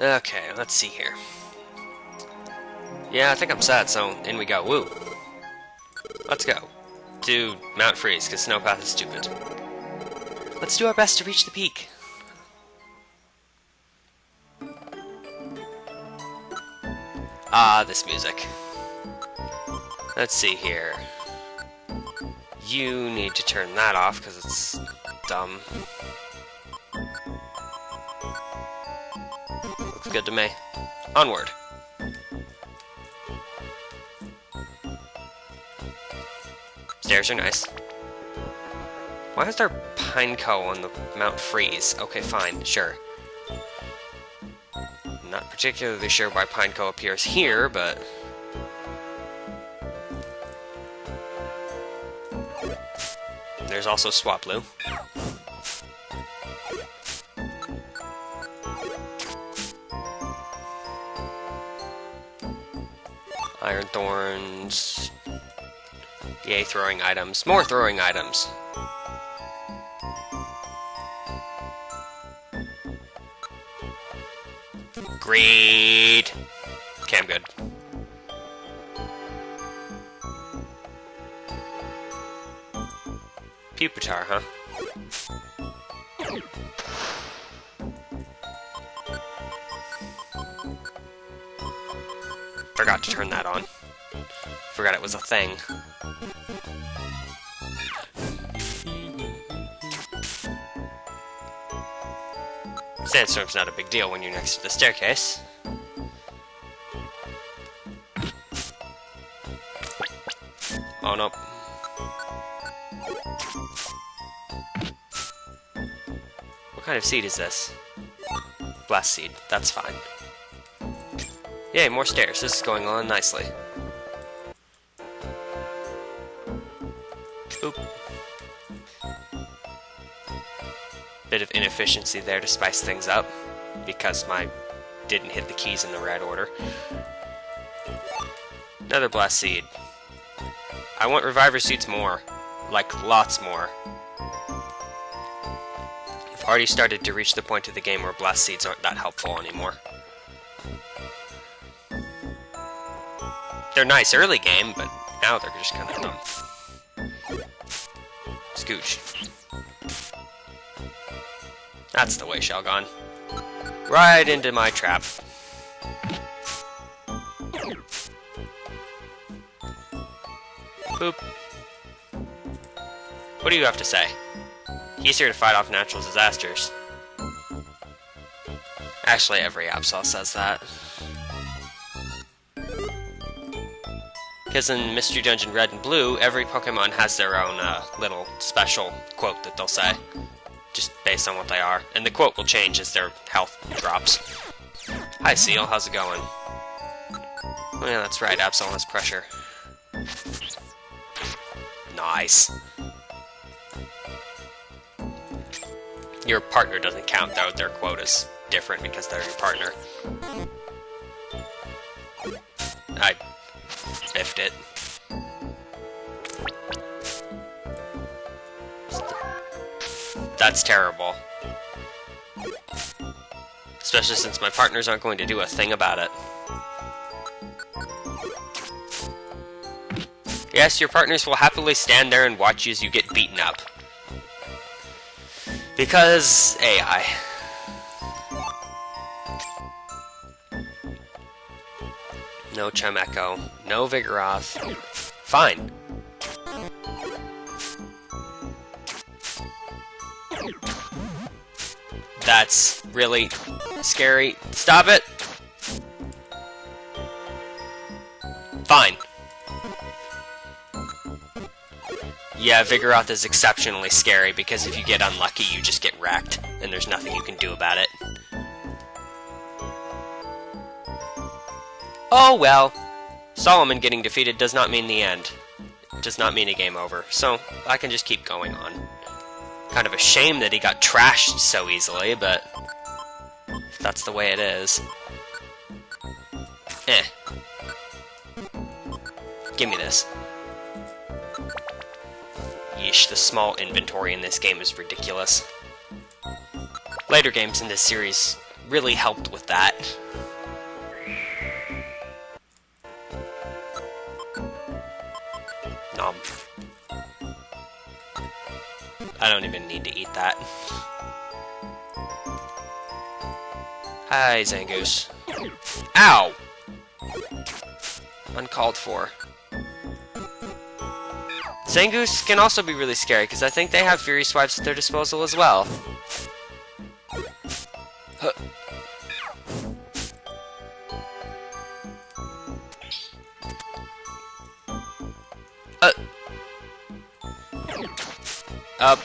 Okay, let's see here. Yeah, I think I'm set, so in we go. Woo! Let's go. To Mount Freeze, because Snowpath is stupid. Let's do our best to reach the peak. Ah, this music. Let's see here. You need to turn that off, because it's dumb. Looks good to me. Onward. Stairs are nice. Why is there Pineco on the Mount Freeze? Okay, fine, sure. Not particularly sure why Pineco appears here, but... There's also Swablu. Iron Thorns... Yay, throwing items. More throwing items! Great! Okay, I'm good. Pupitar, huh? Forgot to turn that on. Forgot it was a thing. Sandstorm's not a big deal when you're next to the staircase. Oh no. What kind of seed is this? Blast seed. That's fine. Yay, more stairs. This is going on nicely. Oop. Bit of inefficiency there to spice things up, because my didn't hit the keys in the right order. Another blast seed. I want reviver seeds more. Like, lots more. I've already started to reach the point of the game where blast seeds aren't that helpful anymore. They're nice early game, but now they're just kind of dumb. Scooch. That's the way, Shelgon. Right into my trap. Boop. What do you have to say? He's here to fight off natural disasters. Actually, every Absol says that. Because in Mystery Dungeon Red and Blue, every Pokemon has their own little special quote that they'll say. Just based on what they are. And the quote will change as their health drops. Hi, Seal. How's it going? Oh, yeah, that's right. Absol has pressure. Nice. Your partner doesn't count, though. Their quote is different because they're your partner. I biffed it. That's terrible. Especially since my partners aren't going to do a thing about it. Yes, your partners will happily stand there and watch you as you get beaten up. Because AI. No Chimecho. No Vigoroth. Fine. That's really scary. Stop it! Fine. Yeah, Vigoroth is exceptionally scary because if you get unlucky, you just get wrecked, and there's nothing you can do about it. Oh well. Solomon getting defeated does not mean the end. It does not mean a game over, so I can just keep going on. Kind of a shame that he got trashed so easily, but that's the way it is. Eh. Give me this. Yeesh, the small inventory in this game is ridiculous. Later games in this series really helped with that. Nom. I don't even need to eat that. Hi, Zangoose. Ow! Uncalled for. Zangoose can also be really scary, because I think they have Fury Swipes at their disposal as well. Huh. Up.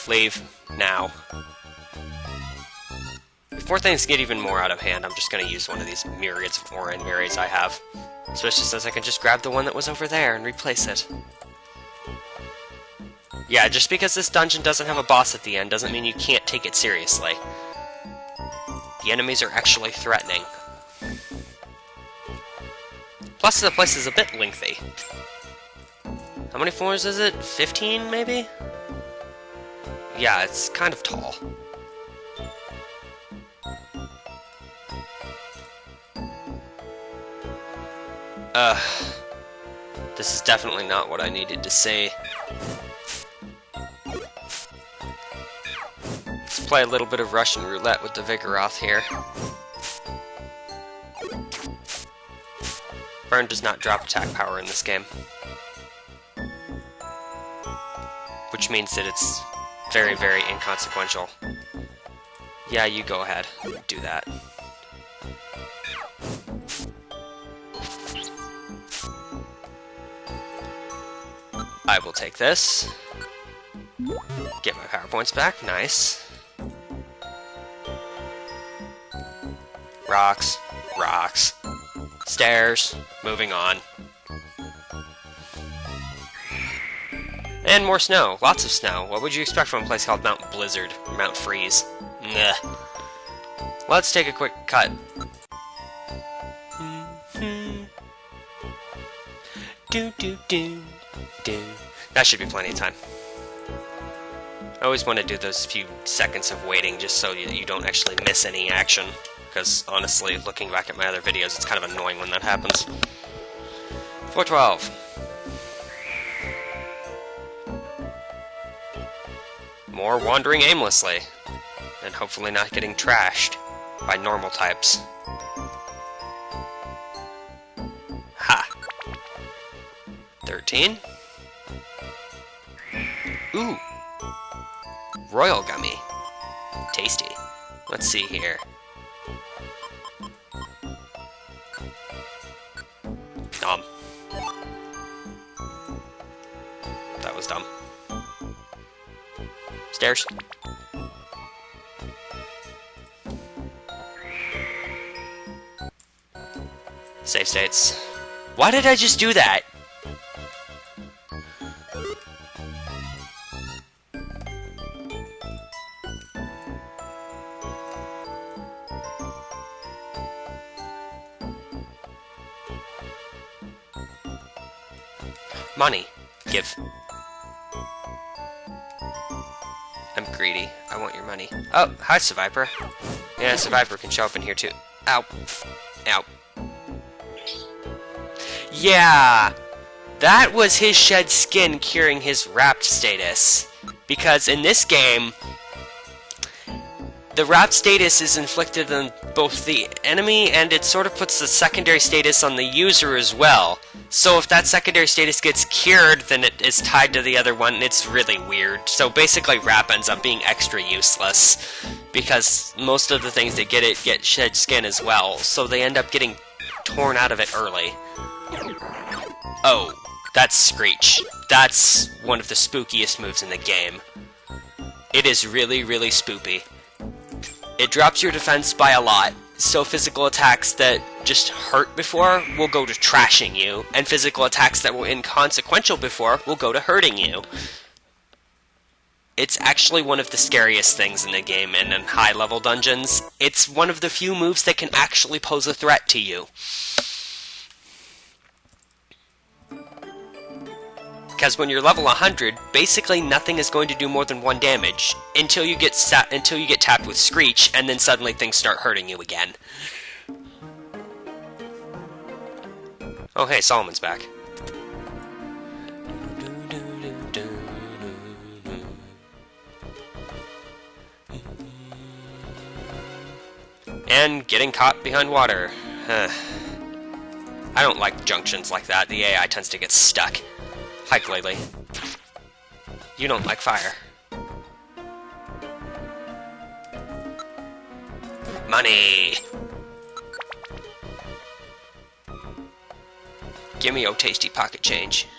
Leave. Now. Before things get even more out of hand, I'm just going to use one of these myriads of Oran berries I have. Especially since I can just grab the one that was over there and replace it. Yeah, just because this dungeon doesn't have a boss at the end doesn't mean you can't take it seriously. The enemies are actually threatening. Plus, the place is a bit lengthy. How many floors is it? 15, maybe? Yeah, it's kind of tall. This is definitely not what I needed to see. Let's play a little bit of Russian roulette with the Vigoroth here. Burn does not drop attack power in this game. Which means that it's very, very inconsequential. Yeah, you go ahead. Do that. I will take this. Get my power points back. Nice. Rocks. Rocks. Stairs. Moving on. And more snow. Lots of snow. What would you expect from a place called Mount Blizzard? Or Mount Freeze? Nah. Let's take a quick cut. Do do do do. That should be plenty of time. I always want to do those few seconds of waiting just so you don't actually miss any action. Because honestly, looking back at my other videos, it's kind of annoying when that happens. 412. More wandering aimlessly. And hopefully not getting trashed by normal types. Ha! 13. Ooh! Royal Gummy. Tasty. Let's see here. Nom. That was dumb. Stairs. Save states. Why did I just do that? Money. Give. I'm greedy. I want your money. Oh, hi, Survivor. Yeah, Survivor can show up in here too. Ow. Ow. Yeah! That was his shed skin curing his wrapped status. Because in this game, the wrapped status is inflicted on both the enemy and it sort of puts the secondary status on the user as well. So if that secondary status gets cured, then it is tied to the other one, and it's really weird. So basically wrap ends up being extra useless, because most of the things that get it get shed skin as well, so they end up getting torn out of it early. Oh, that's Screech. That's one of the spookiest moves in the game. It is really, really spoopy. It drops your defense by a lot, so physical attacks that just hurt before will go to trashing you, and physical attacks that were inconsequential before will go to hurting you. It's actually one of the scariest things in the game, and in high-level dungeons, it's one of the few moves that can actually pose a threat to you. Because when you're level 100, basically nothing is going to do more than 1 damage until you get tapped with Screech, and then suddenly things start hurting you again. Oh hey, Solomon's back. And getting caught behind water. I don't like junctions like that. The AI tends to get stuck. Hi, Glalie. You don't like fire. Money! Give me tasty pocket change.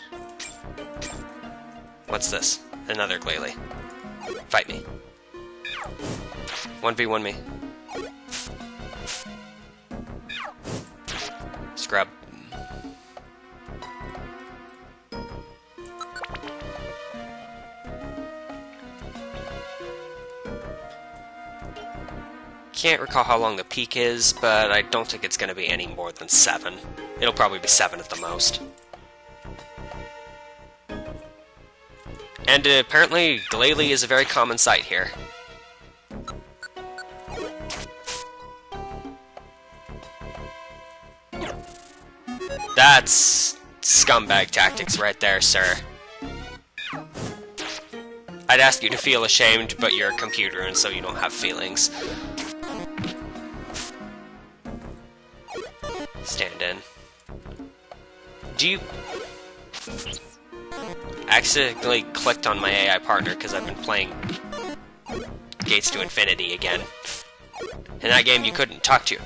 What's this? Another Glalie. Fight me. 1v1 me. Scrub. Can't recall how long the peak is, but I don't think it's going to be any more than 7. It'll probably be 7 at the most. And apparently, Glalie is a very common sight here. That's scumbag tactics right there, sir. I'd ask you to feel ashamed, but you're a computer and so you don't have feelings. Stand in. Do you... accidentally clicked on my AI partner because I've been playing Gates to Infinity again. In that game you couldn't talk to.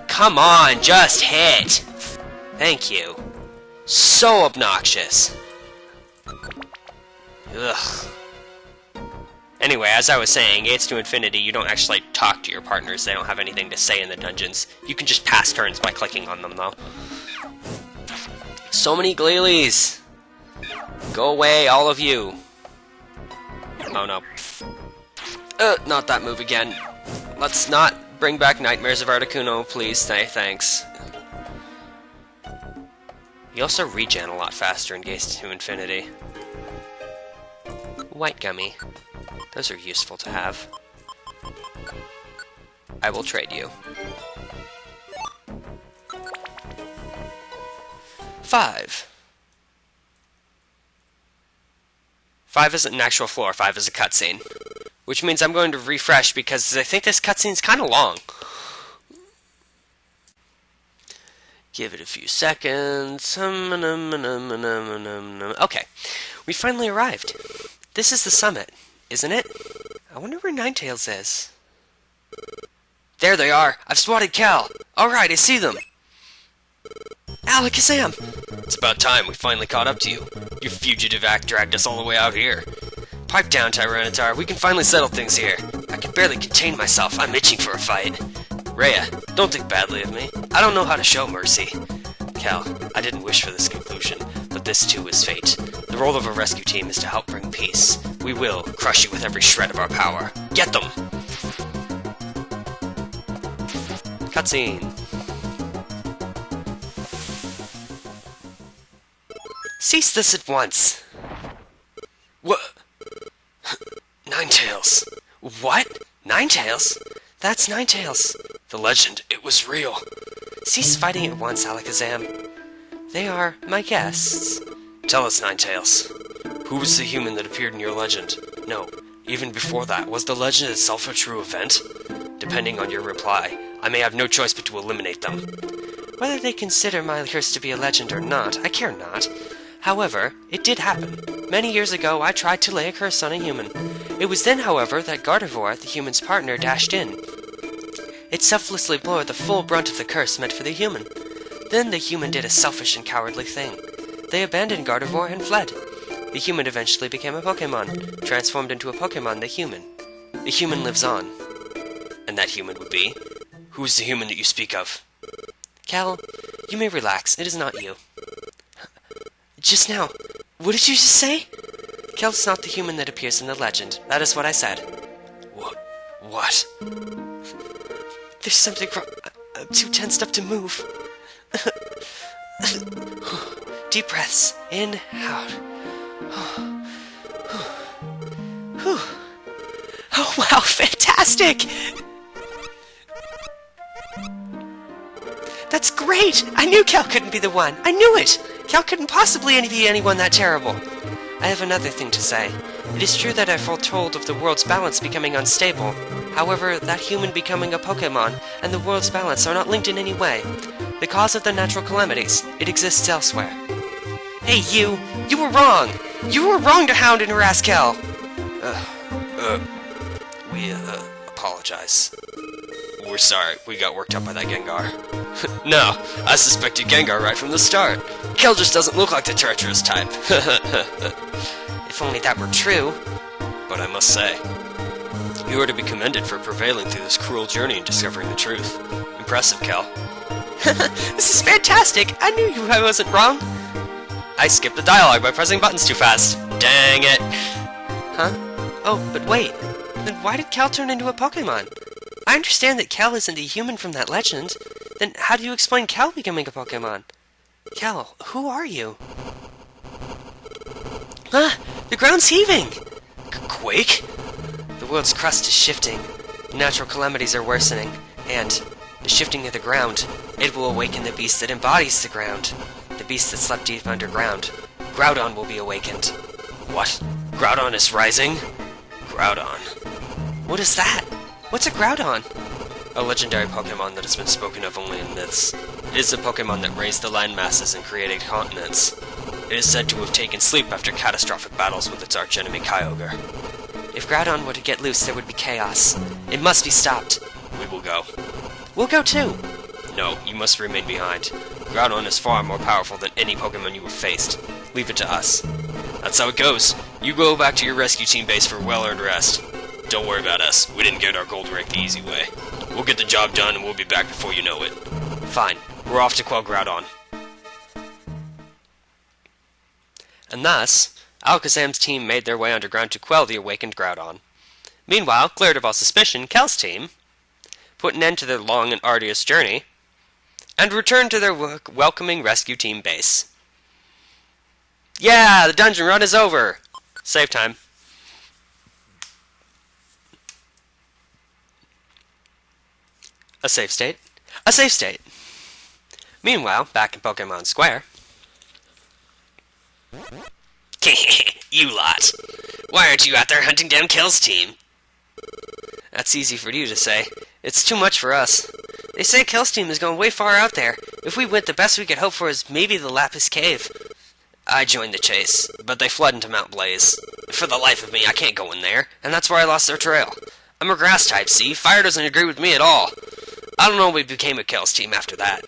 Come on, just hit! Thank you. So obnoxious. Ugh. Anyway, as I was saying, Gates to Infinity, you don't actually talk to your partners. They don't have anything to say in the dungeons. You can just pass turns by clicking on them, though. So many Glalies! Go away, all of you. Oh no. Not that move again. Let's not bring back Nightmares of Articuno, please. Thanks. You also regen a lot faster in Gates to Infinity. White gummy. Those are useful to have. I will trade you. 5. 5 isn't an actual floor, 5 is a cutscene. Which means I'm going to refresh because I think this cutscene's kind of long. Give it a few seconds. Okay, we finally arrived. This is the summit, isn't it? I wonder where Ninetales is. There they are! I've swatted Cal! Alright, I see them! Alakazam! It's about time we finally caught up to you. Your fugitive act dragged us all the way out here. Pipe down, Tyranitar. We can finally settle things here. I can barely contain myself. I'm itching for a fight. Rhea, don't think badly of me. I don't know how to show mercy. Cal, I didn't wish for this conclusion, but this too is fate. The role of a rescue team is to help bring peace. We will crush you with every shred of our power. Get them! Cutscene. Cease this at once. What? Ninetales. What? Ninetales? That's Ninetales. The legend, it was real. Cease fighting at once, Alakazam. They are my guests. Tell us, Ninetales. Who was the human that appeared in your legend? No, even before that, was the legend itself a true event? Depending on your reply, I may have no choice but to eliminate them. Whether they consider my curse to be a legend or not, I care not. However, it did happen. Many years ago, I tried to lay a curse on a human. It was then, however, that Gardevoir, the human's partner, dashed in. It selflessly bore the full brunt of the curse meant for the human. Then the human did a selfish and cowardly thing. They abandoned Gardevoir and fled. The human eventually became a Pokemon, transformed into a Pokemon, the human. The human lives on. And that human would be? Who is the human that you speak of? Cal, you may relax. It is not you. Just now, what did you just say? Cal is not the human that appears in the legend. That is what I said. What? There's something wrong. I'm too tensed up to move. Deep breaths. In, out. Whew. Oh wow, fantastic! That's great! I knew Cal couldn't be the one! I knew it! Cal couldn't possibly be anyone that terrible! I have another thing to say. It is true that I foretold of the world's balance becoming unstable. However, that human becoming a Pokemon and the world's balance are not linked in any way. The cause of the natural calamities, it exists elsewhere. Hey you! You were wrong! You were wrong to hound and harass Cal! We apologize. We're sorry, we got worked up by that Gengar. No, I suspected Gengar right from the start. Kel just doesn't look like the treacherous type. If only that were true. But I must say, you are to be commended for prevailing through this cruel journey and discovering the truth. Impressive, Kel. This is fantastic! I knew I wasn't wrong! I skipped the dialogue by pressing buttons too fast. Dang it! Huh? Oh, but wait. Then why did Cal turn into a Pokemon? I understand that Cal isn't the human from that legend. Then how do you explain Cal becoming a Pokemon? Cal, who are you? Ah! The ground's heaving! Quake? The world's crust is shifting. Natural calamities are worsening. And the shifting of the ground, it will awaken the beast that embodies the ground. The beast that slept deep underground. Groudon will be awakened. What? Groudon is rising? Groudon. What is that? What's a Groudon? A legendary Pokemon that has been spoken of only in myths. It is a Pokemon that raised the land masses and created continents. It is said to have taken sleep after catastrophic battles with its archenemy Kyogre. If Groudon were to get loose, there would be chaos. It must be stopped. We will go. We'll go too. No, you must remain behind. Groudon is far more powerful than any Pokemon you have faced. Leave it to us. That's how it goes. You go back to your rescue team base for well-earned rest. Don't worry about us. We didn't get our gold rank the easy way. We'll get the job done and we'll be back before you know it. Fine. We're off to quell Groudon. And thus, Alakazam's team made their way underground to quell the awakened Groudon. Meanwhile, cleared of all suspicion, Kel's team put an end to their long and arduous journey and returned to their welcoming rescue team base. Yeah, the dungeon run is over! Save time. A safe state. A safe state. Meanwhile, back in Pokemon Square. You lot. Why aren't you out there hunting down Kel's team? That's easy for you to say. It's too much for us. They say Kel's team is going way far out there. If we went, the best we could hope for is maybe the Lapis Cave. I joined the chase, but they fled into Mount Blaze. For the life of me, I can't go in there, and that's where I lost their trail. I'm a grass type, see? Fire doesn't agree with me at all. I don't know what became of Kel's team after that.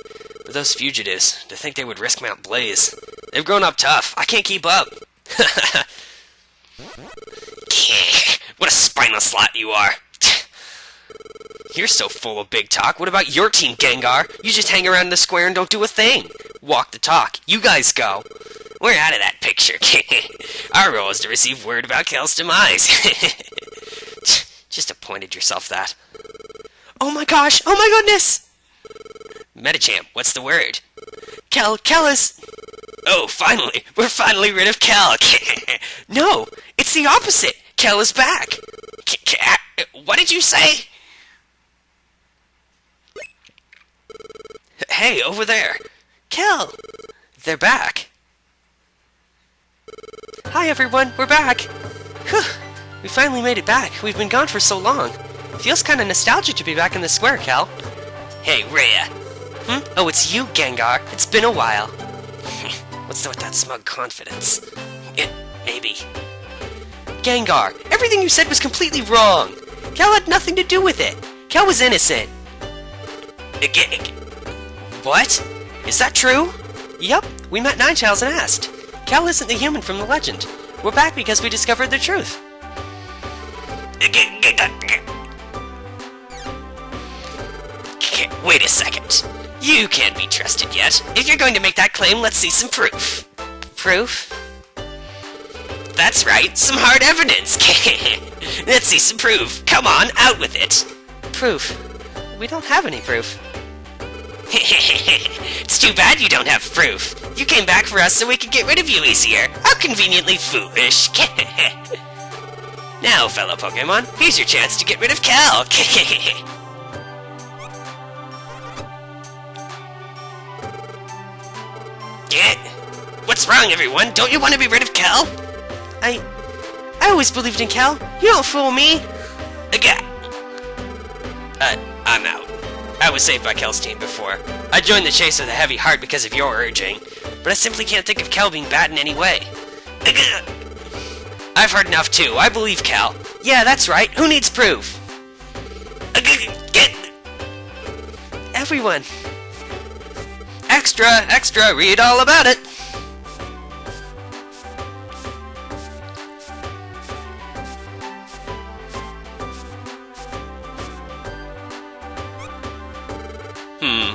But those fugitives, to think they would risk Mount Blaze. They've grown up tough. I can't keep up. What a spinal slot you are. You're so full of big talk. What about your team, Gengar? You just hang around in the square and don't do a thing. Walk the talk. You guys go. We're out of that picture. Our role is to receive word about Kel's demise. Just appointed yourself that. Oh my gosh! Oh my goodness! Metachamp, what's the word? Kel is... Oh, finally! We're finally rid of Kel! No! It's the opposite! Kel is back! What did you say? Hey, over there! Kel! They're back! Hi everyone, we're back! Whew! We finally made it back. We've been gone for so long. Feels kinda nostalgic to be back in the square, Kel. Hey, Rhea! Oh, it's you, Gengar! It's been a while! What's with that smug confidence? Maybe. Gengar, everything you said was completely wrong! Kel had nothing to do with it! Kel was innocent! What? Is that true? Yup, we met Ninetales and asked. Kel isn't the human from the legend. We're back because we discovered the truth. Wait a second. You can't be trusted yet. If you're going to make that claim, let's see some proof. Proof? That's right, some hard evidence. Let's see some proof. Come on, out with it. Proof? We don't have any proof. It's too bad you don't have proof. You came back for us so we could get rid of you easier. How conveniently foolish. Now, fellow Pokemon, here's your chance to get rid of Cal. What's wrong, everyone? Don't you want to be rid of Cal? I always believed in Cal. You don't fool me. I'm out. I was saved by Cal's team before. I joined the chase with a heavy heart because of your urging, but I simply can't think of Cal being bad in any way. I've heard enough too. I believe Cal. Yeah, that's right. Who needs proof? Everyone. Extra, read all about it.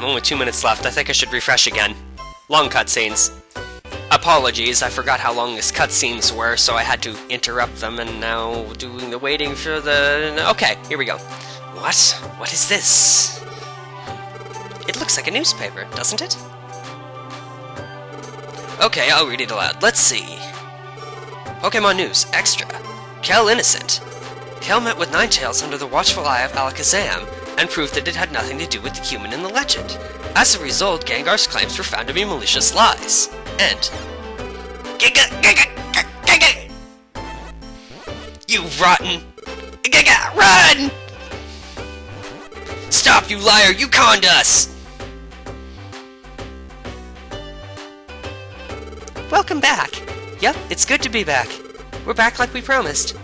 Only 2 minutes left. I think I should refresh again. Long cutscenes. Apologies, I forgot how long these cutscenes were, so I had to interrupt them, and now doing the waiting for the... Okay, here we go. What? What is this? It looks like a newspaper, doesn't it? Okay, I'll read it aloud. Let's see. Pokemon News, Extra. Cal innocent. Cal met with Ninetales under the watchful eye of Alakazam, and proved that it had nothing to do with the human in the legend. As a result, Gengar's claims were found to be malicious lies. End. You rotten... Run! Stop, you liar! You conned us! Welcome back. Yep, it's good to be back. We're back like we promised.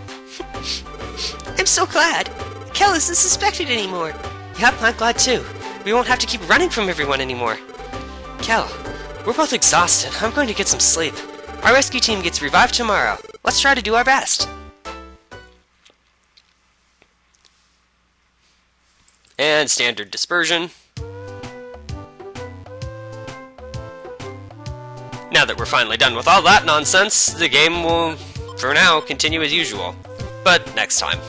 I'm so glad. Cal isn't suspected anymore. Yep, I'm glad too. We won't have to keep running from everyone anymore. Cal, we're both exhausted. I'm going to get some sleep. Our rescue team gets revived tomorrow. Let's try to do our best. And standard dispersion. Now that we're finally done with all that nonsense, the game will, for now, continue as usual. But next time.